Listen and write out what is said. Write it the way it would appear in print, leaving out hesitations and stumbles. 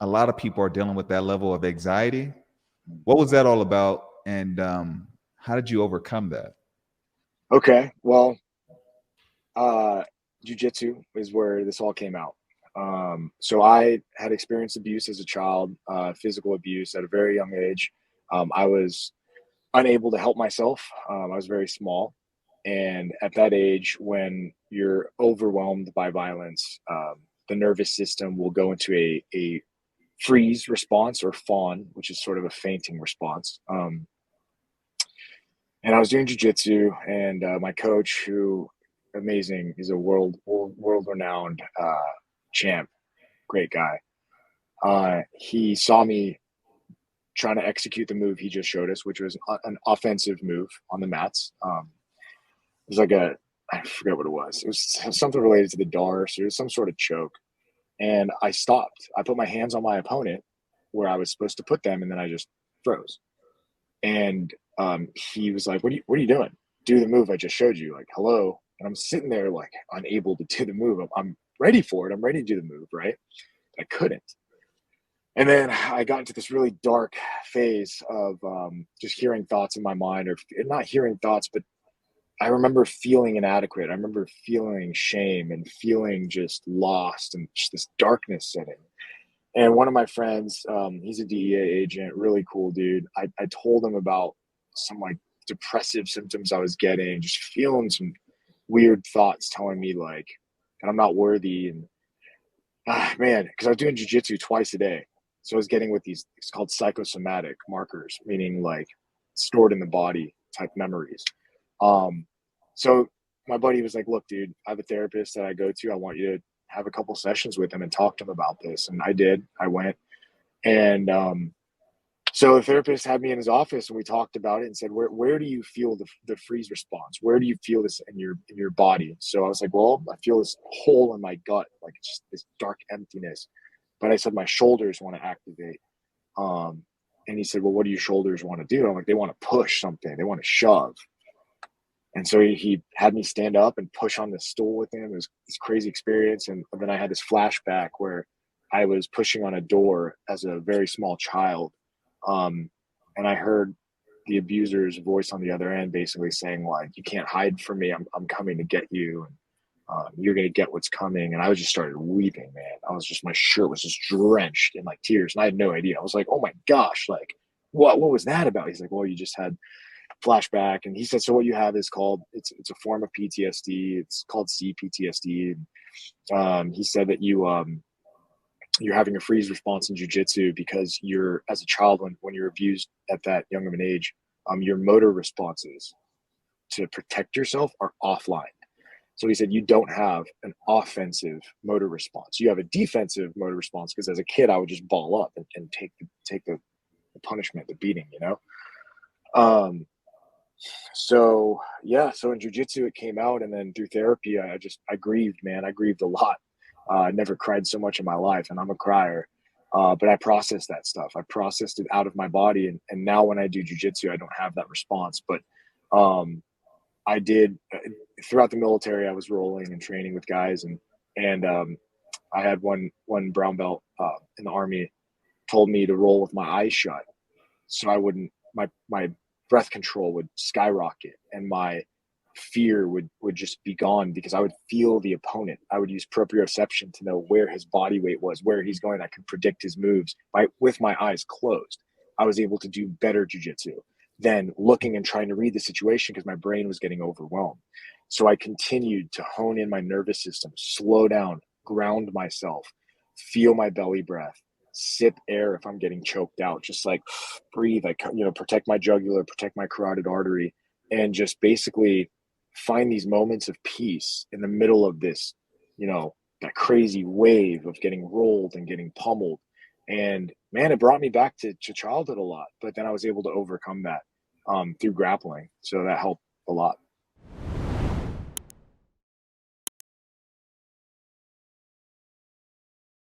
a lot of people are dealing with that level of anxiety. What was that all about? And how did you overcome that? Okay. Well, jiu-jitsu is where this all came out. So I had experienced abuse as a child, physical abuse at a very young age. I was unable to help myself. I was very small. And at that age, when you're overwhelmed by violence, the nervous system will go into a freeze response, or fawn, which is sort of a fainting response. And I was doing jujitsu, and my coach, who amazing, is a world renowned champ, great guy. He saw me trying to execute the move he just showed us, which was an offensive move on the mats. It was like I forget what it was. It was something related to the Dars. It was some sort of choke. And I stopped. I put my hands on my opponent where I was supposed to put them, and then I just froze. And he was like, what are you doing? Do the move I just showed you. Like, hello. And I'm sitting there like unable to do the move. I'm ready for it. I'm ready to do the move, right? I couldn't. And then I got into this really dark phase of just hearing thoughts in my mind, or not hearing thoughts, but I remember feeling inadequate. I remember feeling shame and feeling just lost, and just this darkness setting. And one of my friends, he's a DEA agent, really cool dude. I told him about some like depressive symptoms I was getting, just feeling some weird thoughts telling me like that I'm not worthy. And man, because I was doing jujitsu twice a day. So I was getting with these, it's called psychosomatic markers, meaning like stored in the body type memories. Um, so my buddy was like, look, dude, I have a therapist that I go to. I want you to have a couple sessions with him and talk to him about this. And I did. I went. And so the therapist had me in his office, and we talked about it and said, where do you feel the freeze response? Where do you feel this in your body? So I was like, well, I feel this hole in my gut, like it's just this dark emptiness. But I said, my shoulders want to activate. And he said, well, what do your shoulders want to do? I'm like, they want to push something. They want to shove. And so he had me stand up and push on the stool with him. It was this crazy experience. And then I had this flashback where I was pushing on a door as a very small child. And I heard the abuser's voice on the other end basically saying, like, you can't hide from me. I'm coming to get you. And you're going to get what's coming. And I just started weeping, man. My shirt was just drenched in like tears. And I had no idea. I was like, oh my gosh, like, what was that about? He's like, well, you just had flashback. And he said, so what you have is called, it's a form of PTSD. It's called CPTSD. He said that you're having a freeze response in jiu-jitsu because you're, as a child, when you're abused at that young of an age, your motor responses to protect yourself are offline. So he said, you don't have an offensive motor response. You have a defensive motor response because as a kid, I would just ball up and take the punishment, the beating, you know? So yeah, so in jiu-jitsu it came out, and then through therapy, I grieved, man. I grieved a lot. I never cried so much in my life, and I'm a crier. But I processed that stuff. I processed it out of my body. And now when I do jiu-jitsu, I don't have that response. But I did throughout the military. I was rolling and training with guys, and I had one brown belt in the Army told me to roll with my eyes shut, so I wouldn't my breath control would skyrocket, and my fear would just be gone because I would feel the opponent. I would use proprioception to know where his body weight was, where he's going. I could predict his moves with my eyes closed. I was able to do better jiu-jitsu than looking and trying to read the situation because my brain was getting overwhelmed. So I continued to hone in my nervous system, slow down, ground myself, feel my belly breath, sip air if I'm getting choked out, just like breathe, like, protect my jugular, protect my carotid artery, and just basically find these moments of peace in the middle of this, that crazy wave of getting rolled and getting pummeled. And man, it brought me back to childhood a lot, but then I was able to overcome that through grappling. So that helped a lot.